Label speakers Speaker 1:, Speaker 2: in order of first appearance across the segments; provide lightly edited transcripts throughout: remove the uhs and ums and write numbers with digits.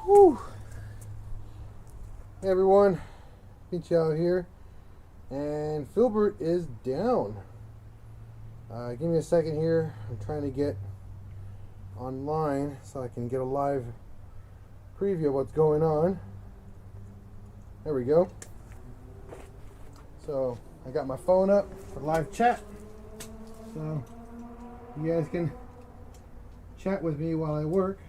Speaker 1: Whew. Hey everyone, Pinch out here, and Filbert is down. Give me a second here. I'm trying to get online so I can get a live preview of what's going on. There we go. So I got my phone up for live chat, so you guys can chat with me while I work.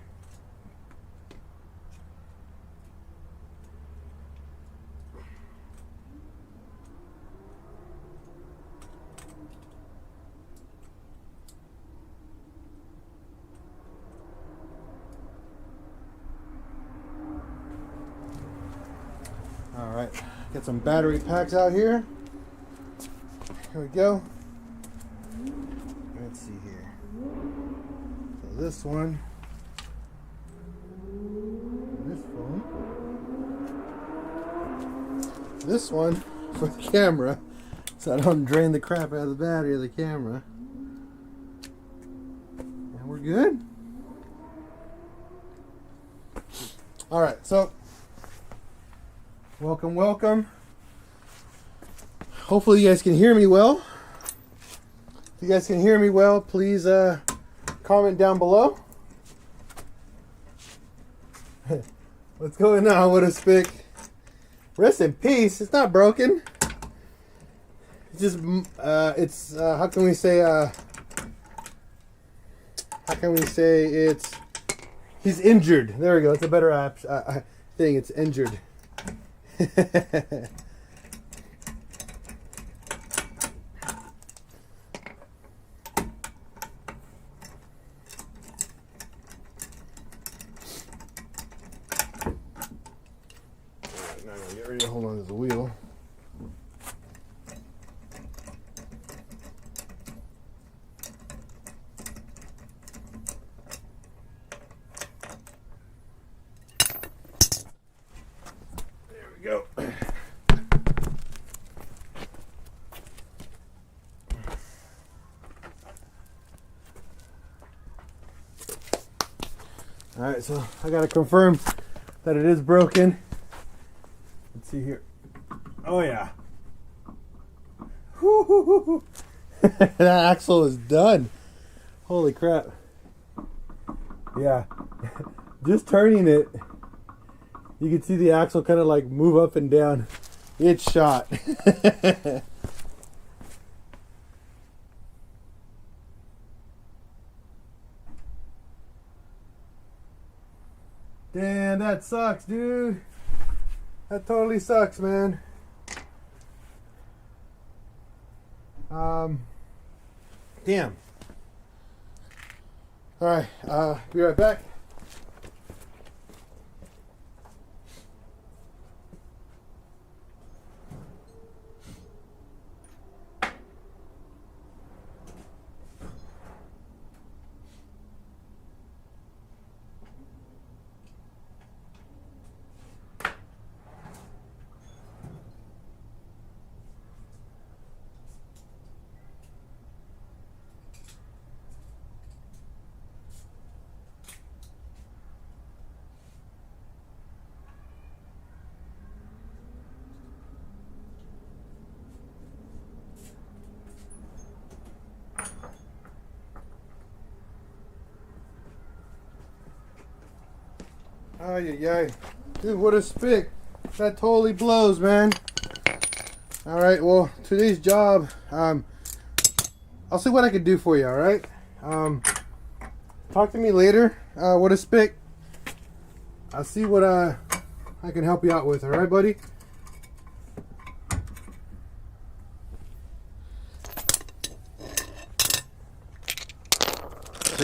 Speaker 1: Alright, got some battery packs out here. Here we go. Let's see here. So this one, this one for the camera, so I don't drain the crap out of the battery of the camera. And we're good. Alright, so welcome. Hopefully you guys can hear me well. If you guys can hear me well, please comment down below. What's going on? What a spick. Rest in peace. It's not broken. It's just how can we say it's he's injured. There we go. It's a better thing. It's injured. Now I'm gonna get ready to hold on to the wheel. There we go. Alright, so I gotta confirm that it is broken. Let's see here. Oh yeah. Woo-hoo-hoo-hoo. That axle is done. Holy crap. Yeah. Just turning it, you can see the axle kind of like move up and down. It's shot. Damn, that sucks, dude. That totally sucks, man. Damn. Alright, be right back. Ay. Dude, what a spick. That totally blows, man. Alright, well, today's job, I'll see what I can do for you, alright? Talk to me later. What a spick. I'll see what I can help you out with, alright, buddy?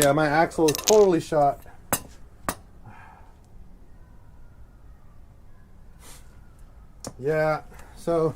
Speaker 1: Yeah, my axle is totally shot. Yeah, so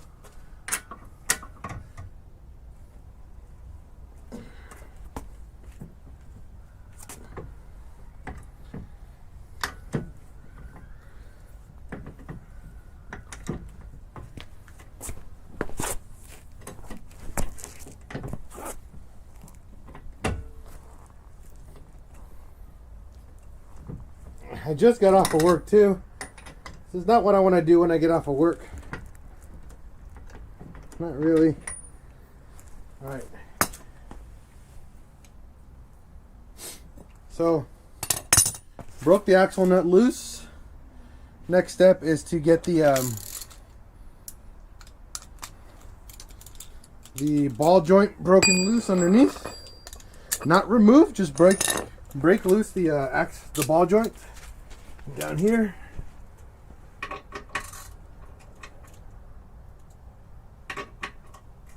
Speaker 1: I just got off of work too. This is not what I want to do when I get off of work. Not really. Alright. So, broke the axle nut loose. Next step is to get the ball joint broken loose underneath. Not removed, just break loose the ball joint down here.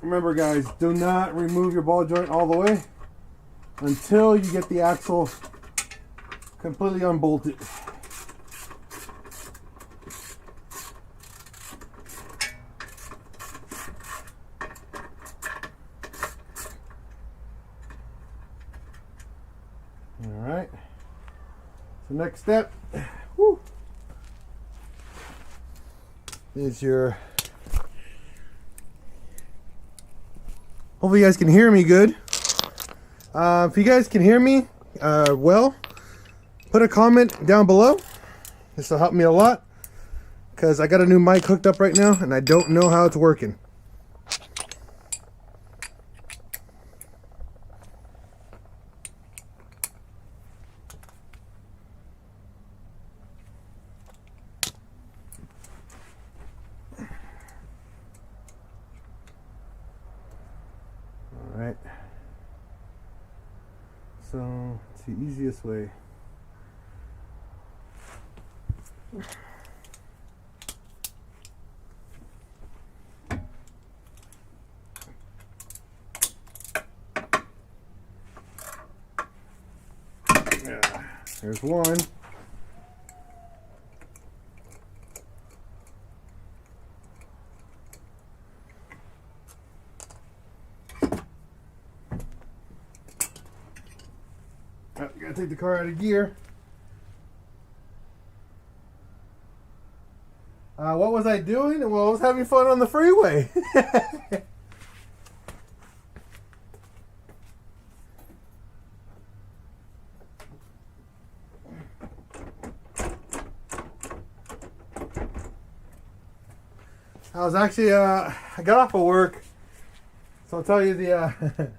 Speaker 1: Remember guys, do not remove your ball joint all the way until you get the axle completely unbolted. Alright, so next step is your, hopefully you guys can hear me good. If you guys can hear me well, put a comment down below. This will help me a lot because I got a new mic hooked up right now and I don't know how it's working. Alright, so it's the easiest way. Yeah, there's one. Gotta take the car out of gear. What was I doing? Well, I was having fun on the freeway. I was actually, I got off of work, so I'll tell you the,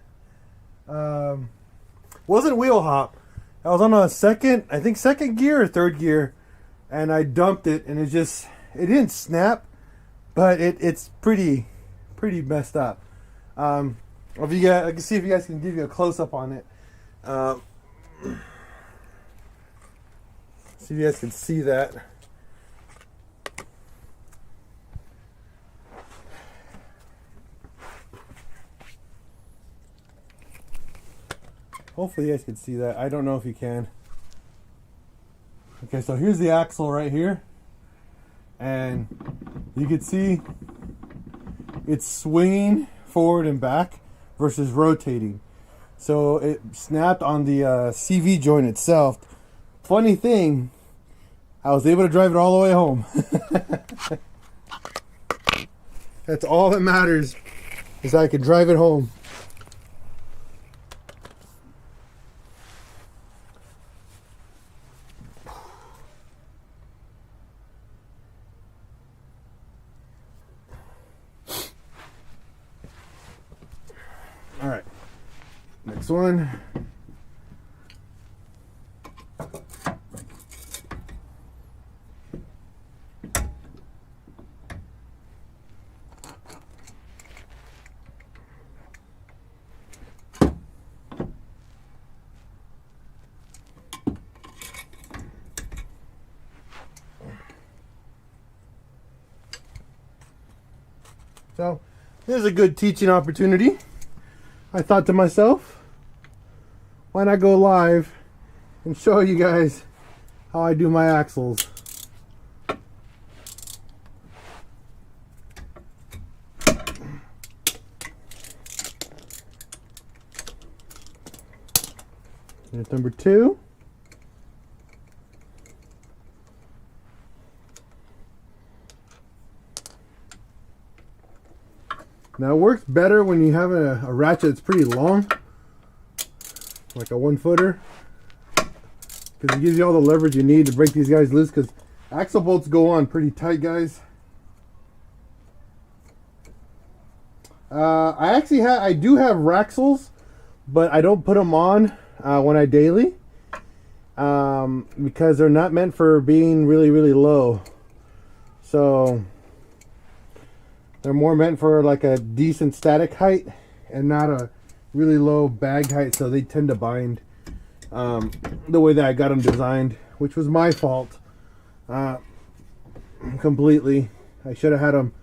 Speaker 1: wasn't wheel hop. I was on a second gear or third gear, and I dumped it, and it didn't snap, but it's pretty messed up. If you guys, I can see if you guys can give you a close up on it. See if you guys can see that. Hopefully you guys can see that. I don't know if you can. Okay, so here's the axle right here. And you can see it's swinging forward and back versus rotating. So it snapped on the CV joint itself. Funny thing, I was able to drive it all the way home. That's all that matters, is I can drive it home. All right, next one. So, this is a good teaching opportunity. I thought to myself, why not go live and show you guys how I do my axles. Here's number 2. Now it works better when you have a ratchet that's pretty long, like a 1-footer. because it gives you all the leverage you need to break these guys loose, because axle bolts go on pretty tight, guys. I do have Raxels, but I don't put them on when I daily, because they're not meant for being really, really low. So they're more meant for like a decent static height and not a really low bag height, so they tend to bind the way that I got them designed, which was my fault completely. I should have had them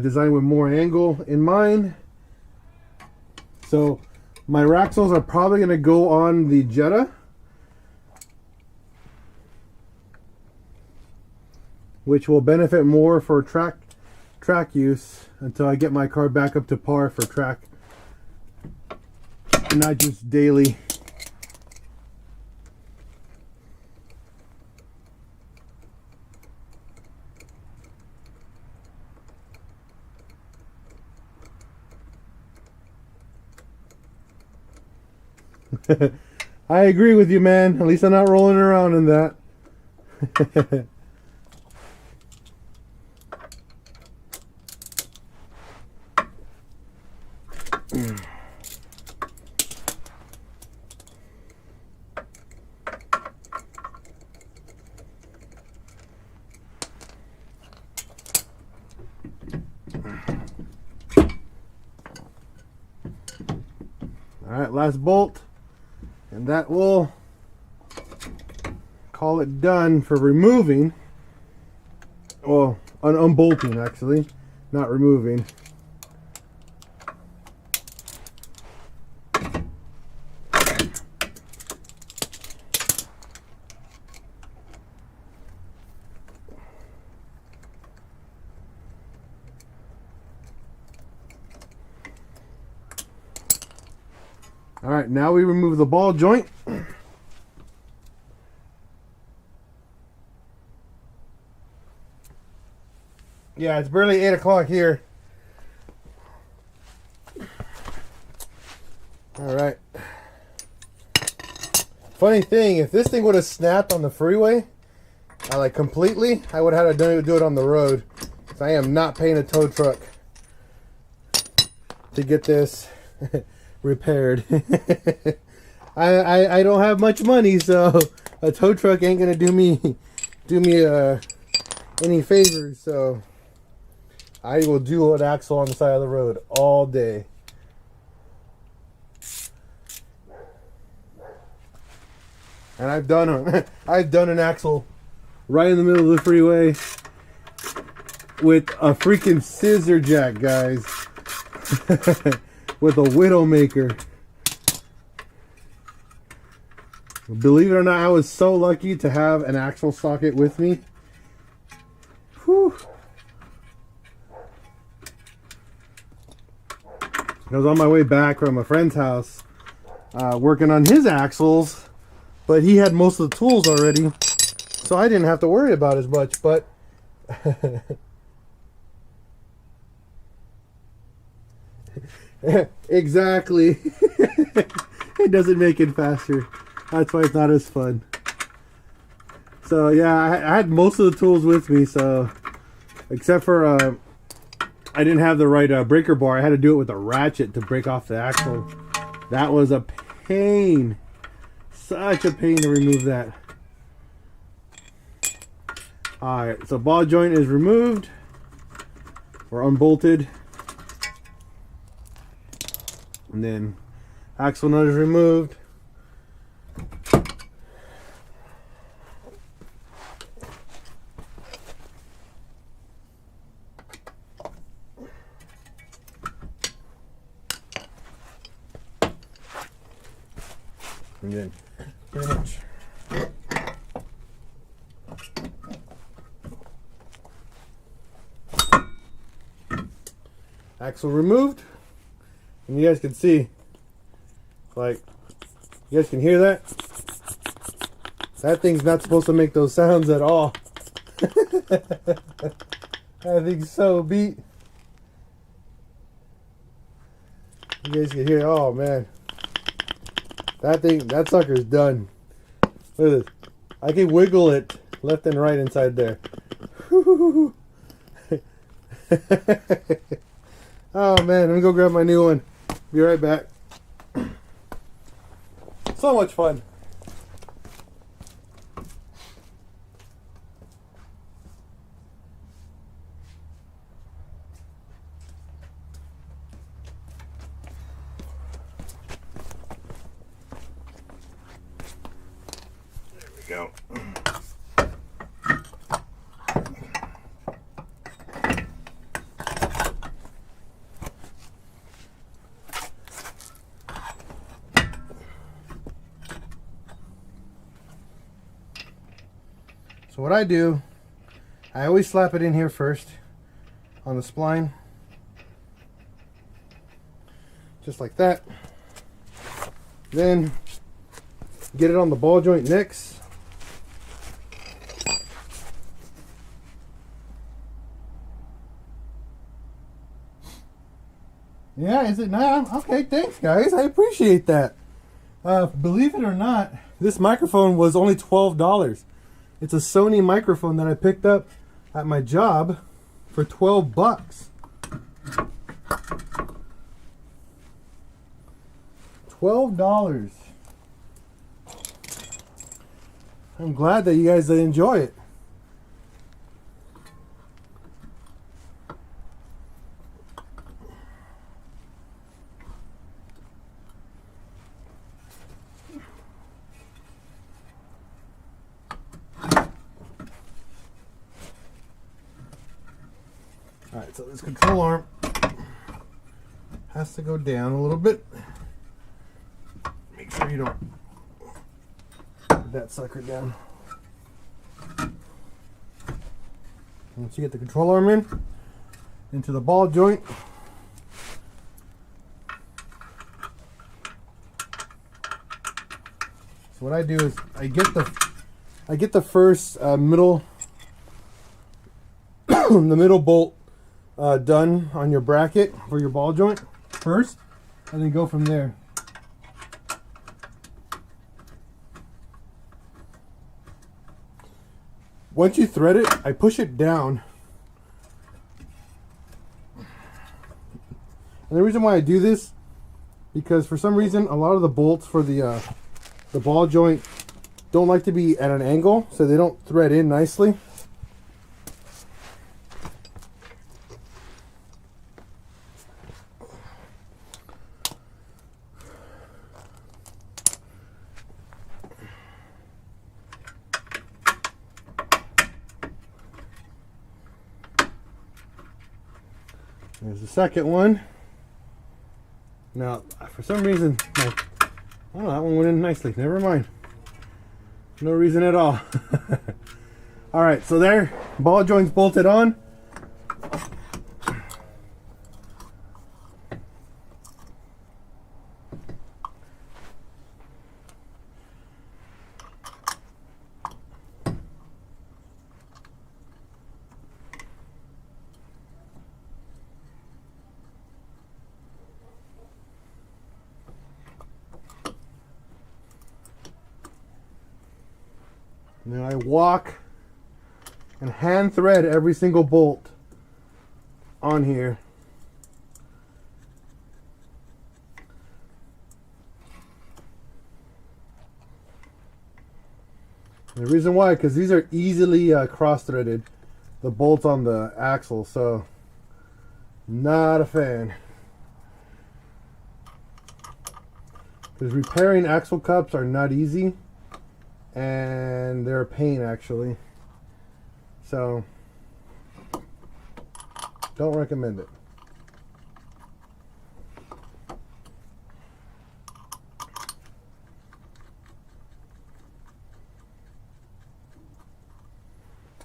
Speaker 1: designed with more angle in mind. So my Raxels are probably going to go on the Jetta, which will benefit more for track use until I get my car back up to par for track, not just daily. I agree with you, man. At least I'm not rolling around in that. Alright, last bolt, and that will call it done for removing, well, unbolting actually, not removing. Alright, now we remove the ball joint. Yeah, it's barely 8 o'clock here. Alright. Funny thing, if this thing would have snapped on the freeway, like completely, I would have had to do it on the road. So I am not paying a tow truck to get this repaired. I don't have much money, so a tow truck ain't gonna do me any favors. So I will do an axle on the side of the road all day. And I've done an axle right in the middle of the freeway with a freaking scissor jack, guys. With a Widowmaker. Believe it or not, I was so lucky to have an axle socket with me. Whew. I was on my way back from a friend's house working on his axles, but he had most of the tools already, so I didn't have to worry about as much. But exactly. It doesn't make it faster. That's why it's not as fun. So yeah, I had most of the tools with me, so except for I didn't have the right breaker bar. I had to do it with a ratchet to break off the axle. That was a pain. Such a pain to remove that. Alright, so ball joint is removed or unbolted. And then axle nut is removed. And then pretty much axle removed. And you guys can see, like, you guys can hear that? That thing's not supposed to make those sounds at all. That thing's so beat. You guys can hear, oh man. That sucker's done. Look at this. I can wiggle it left and right inside there. Oh man, let me go grab my new one. Be right back. So much fun. There we go. So what I do, I always slap it in here first on the spline, just like that. Then get it on the ball joint next. Yeah, is it now? Okay, thanks guys, I appreciate that. Believe it or not, this microphone was only $12. It's a Sony microphone that I picked up at my job for 12 bucks. $12. I'm glad that you guys enjoy it. Alright, so this control arm has to go down a little bit. Make sure you don't put that sucker down. Once you get the control arm into the ball joint, so what I do is I get the first middle the middle bolt done on your bracket for your ball joint first, and then go from there. Once you thread it, I push it down. And the reason why I do this, because for some reason a lot of the bolts for the ball joint don't like to be at an angle, so they don't thread in nicely. There's the second one. Now, for some reason, oh, that one went in nicely. Never mind. No reason at all. Alright, so there, ball joint's bolted on. And then I walk and hand thread every single bolt on here. And the reason why, because these are easily cross-threaded, the bolts on the axle, so not a fan. Because repairing axle cups are not easy. And they're a pain, actually. So, don't recommend it.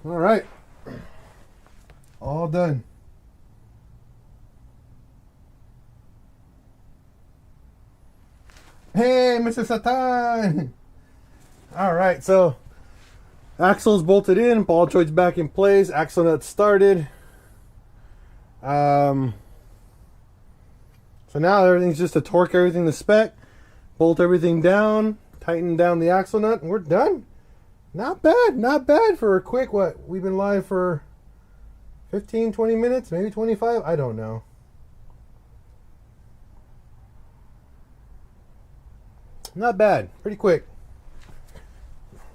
Speaker 1: All right. All done. Hey, Mr. Satan! Alright, so axle's bolted in, ball joint's back in place, axle nut started. So now everything's just to torque everything to spec, bolt everything down, tighten down the axle nut, and we're done. Not bad, not bad for a quick, what, we've been live for 15, 20 minutes, maybe 25, I don't know. Not bad, pretty quick.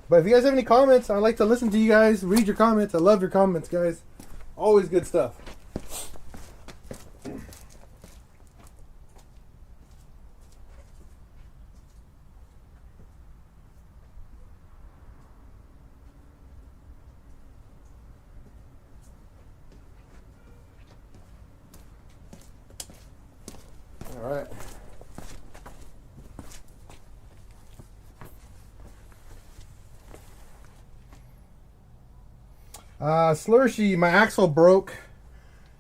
Speaker 1: But if you guys have any comments, I'd like to listen to you guys, read your comments. I love your comments, guys. Always good stuff. All right. Slurshie, my axle broke,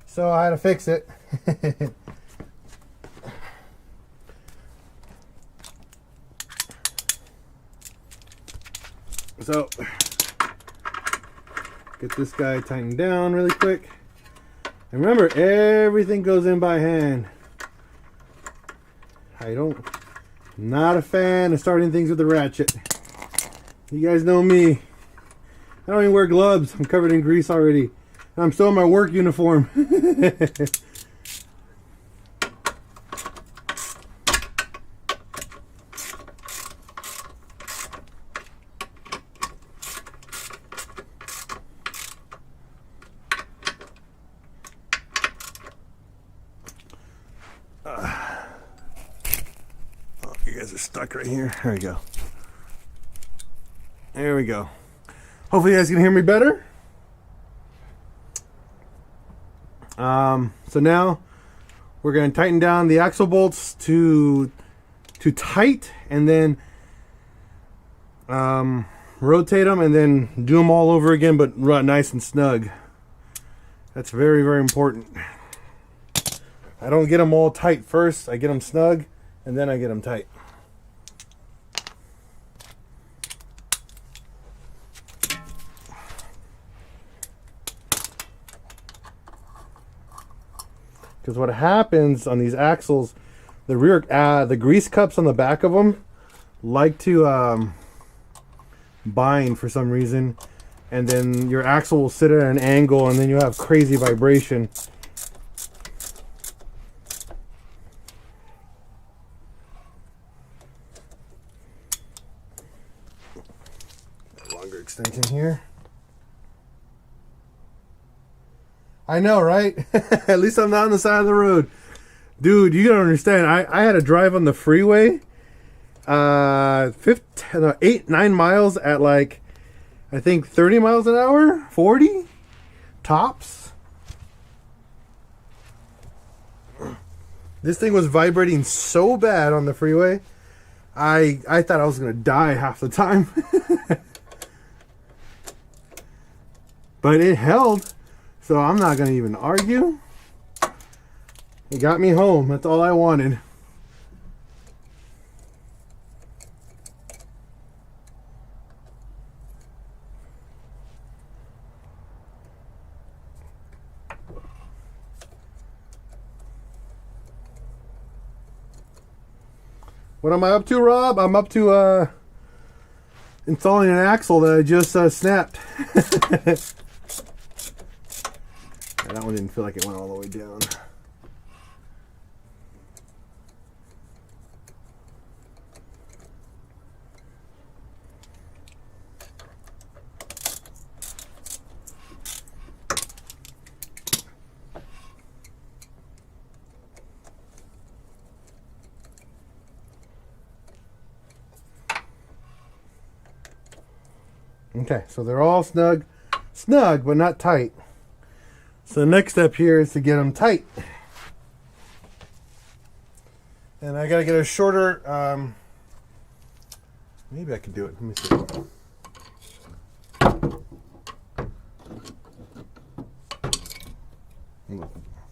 Speaker 1: so I had to fix it. So, get this guy tightened down really quick. And remember, everything goes in by hand. Not a fan of starting things with a ratchet. You guys know me. I don't even wear gloves. I'm covered in grease already. And I'm still in my work uniform. You guys are stuck right here. There we go. There we go. Hopefully you guys can hear me better. So now we're going to tighten down the axle bolts to tight, and then rotate them, and then do them all over again, but nice and snug. That's very, very important. I don't get them all tight first. I get them snug, and then I get them tight. Because what happens on these axles, the grease cups on the back of them like to bind for some reason, and then your axle will sit at an angle, and then you have crazy vibration. Longer extension here. I know, right? At least I'm not on the side of the road. Dude, you don't understand. I had to drive on the freeway 9 miles at like, I think 30 miles an hour? 40? Tops? This thing was vibrating so bad on the freeway. I thought I was going to die half the time. But it held. So I'm not going to even argue. It got me home. That's all I wanted. What am I up to, Rob? I'm up to installing an axle that I just snapped. That one didn't feel like it went all the way down. Okay, so they're all snug, but not tight. So the next step here is to get them tight. And I gotta get a shorter, maybe I can do it. Let me see.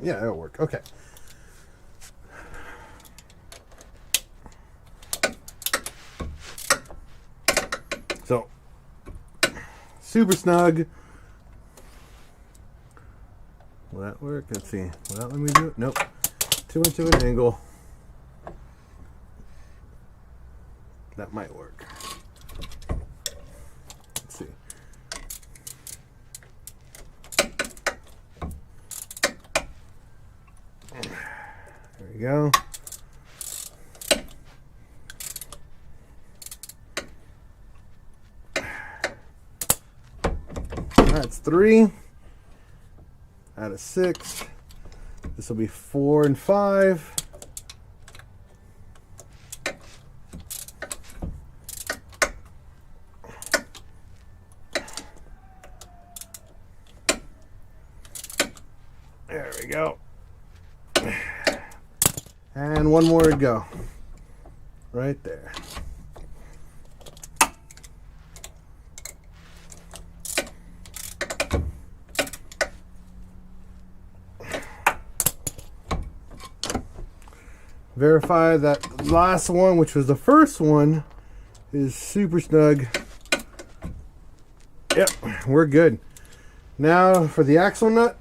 Speaker 1: Yeah, it'll work. Okay. So, super snug. Will that work? Let's see. Will that let me do it? Nope. Too much of an angle. that might work. Let's see. There we go. That's 3 out of 6. This will be 4 and 5. There we go. And one more to go. Right there. Verify that last one, which was the first one, is super snug. Yep, we're good. Now for the axle nut.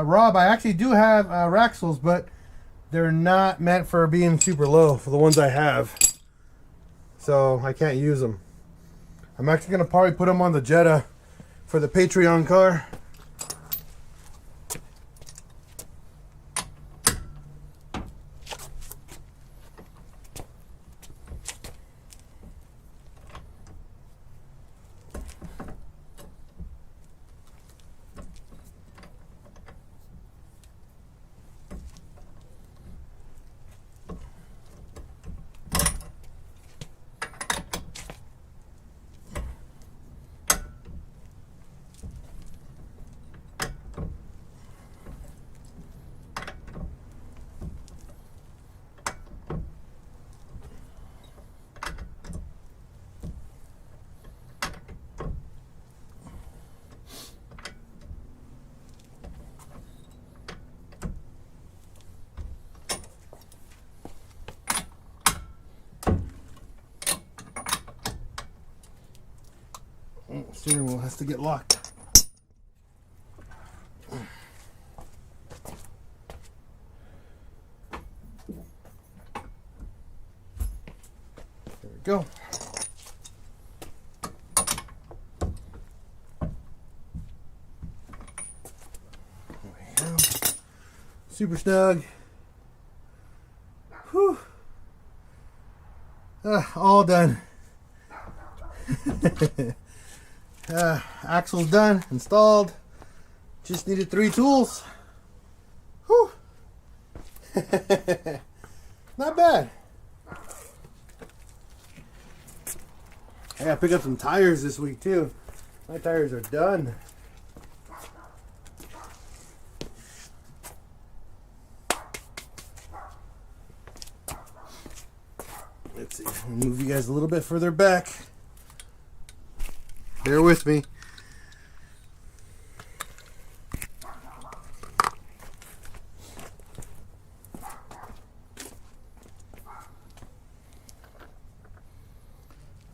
Speaker 1: Rob, I actually do have Raxels, but they're not meant for being super low for the ones I have. So I can't use them. I'm actually going to probably put them on the Jetta for the Patreon car. Steering wheel has to get locked. There we go. There we go. Super snug. Whew. All done. Axle's done, installed. Just needed 3 tools. Whew. Not bad. I gotta pick up some tires this week too. My tires are done. Let's see. I'll move you guys a little bit further back. Bear with me.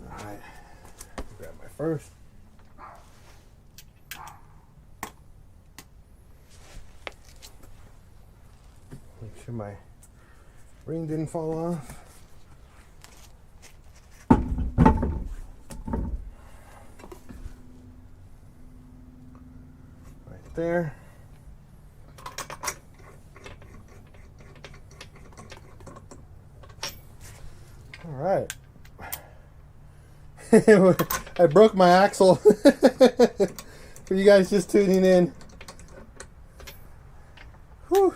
Speaker 1: Alright. Grab my first. Make sure my ring didn't fall off. There. All right. I broke my axle for you guys just tuning in. Whew.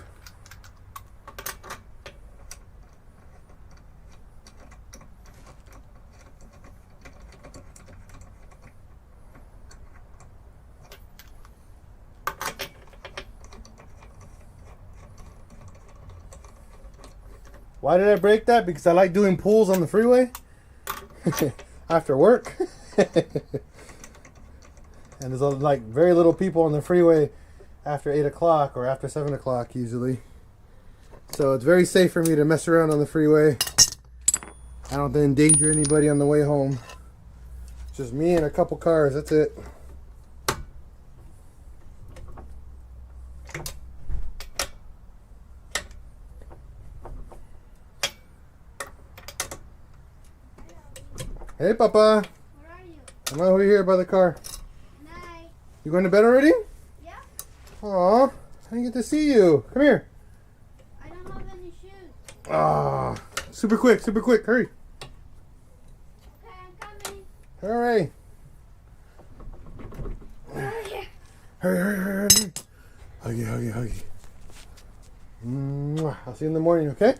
Speaker 1: Why did I break that? Because I like doing pulls on the freeway after work. And there's like very little people on the freeway after 8 o'clock or after 7 o'clock usually. So it's very safe for me to mess around on the freeway. I don't endanger anybody on the way home. It's just me and a couple cars, that's it. Hey, Papa.
Speaker 2: Where are you?
Speaker 1: I'm over here by the car.
Speaker 2: Night.
Speaker 1: You going to bed already?
Speaker 2: Yeah.
Speaker 1: Aw, I didn't get to see you. Come here.
Speaker 2: I don't have any shoes.
Speaker 1: Ah, super quick, hurry.
Speaker 2: Okay, I'm coming.
Speaker 1: Hurry.
Speaker 2: Oh, yeah.
Speaker 1: Hurry. Huggy. Mwah. I'll see you in the morning, okay?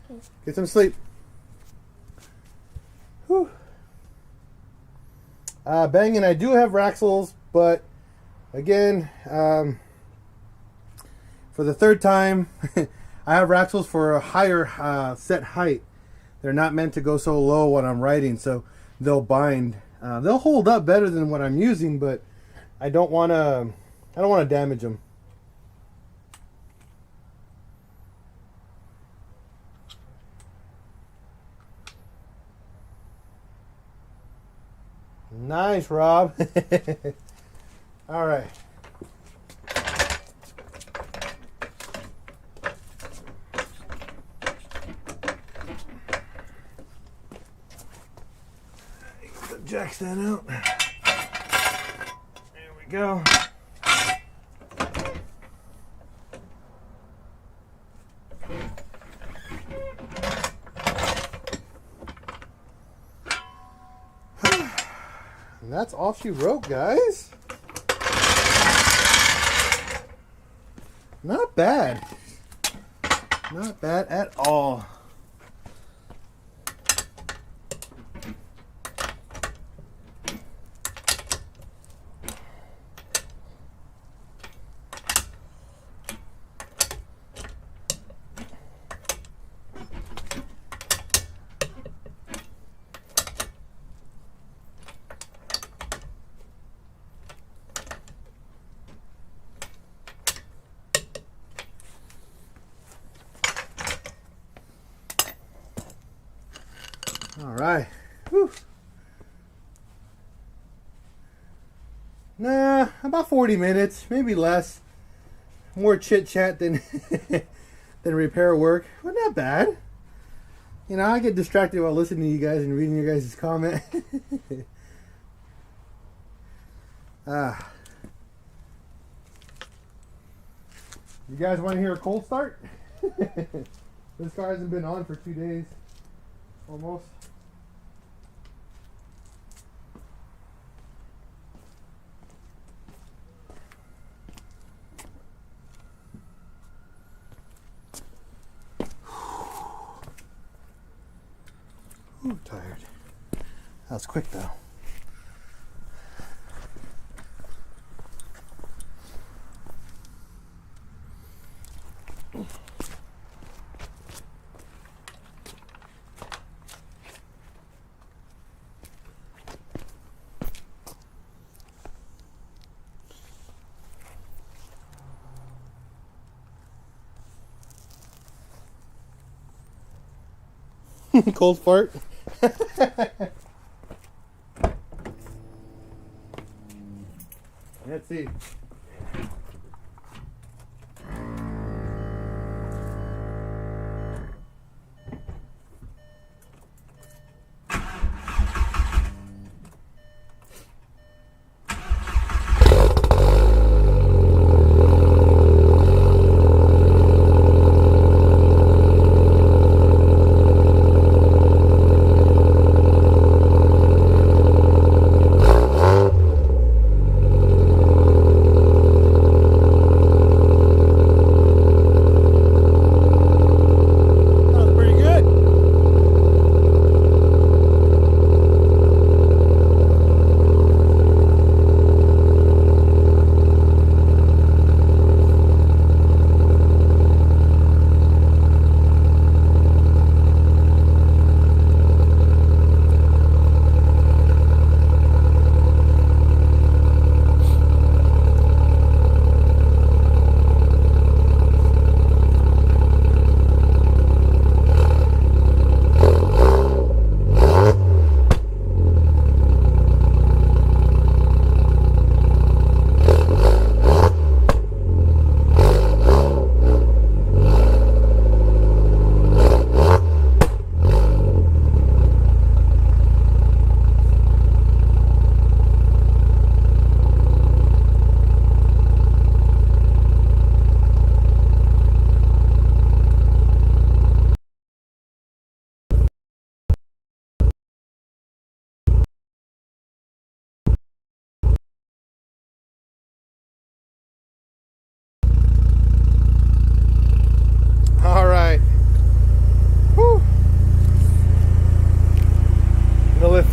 Speaker 2: Okay.
Speaker 1: Get some sleep. Whew. Banging, I do have Raxels, but again, for the third time, I have Raxels for a higher set height. They're not meant to go so low when I'm writing, so they'll bind. They'll hold up better than what I'm using, but I don't want to damage them. Nice, Rob. All right. Get the jack stand out. There we go. And that's all she wrote, guys. Not bad. Not bad at all. All right. Whew. Nah, about 40 minutes, maybe less. More chit chat than than repair work, but not bad. You know, I get distracted while listening to you guys and reading your guys' comment. You guys want to hear a cold start? This car hasn't been on for 2 days, almost. Ooh, tired. That was quick though. Cold fart. Let's see.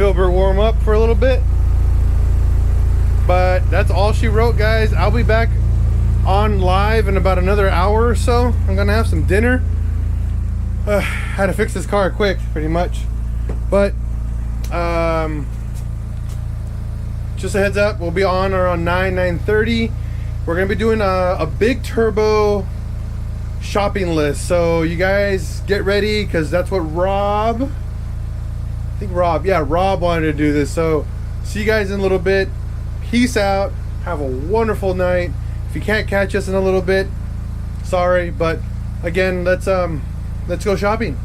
Speaker 1: Filbert warm up for a little bit. But that's all she wrote, guys. I'll be back on live in about another hour or so. I'm gonna have some dinner. Had to fix this car quick, pretty much. But just a heads up, we'll be on around 9:30. We're gonna be doing a big turbo shopping list, so you guys get ready, because that's what Rob wanted to do this. So see you guys in a little bit. Peace out. Have a wonderful night. If you can't catch us in a little bit, sorry, but again, let's go shopping.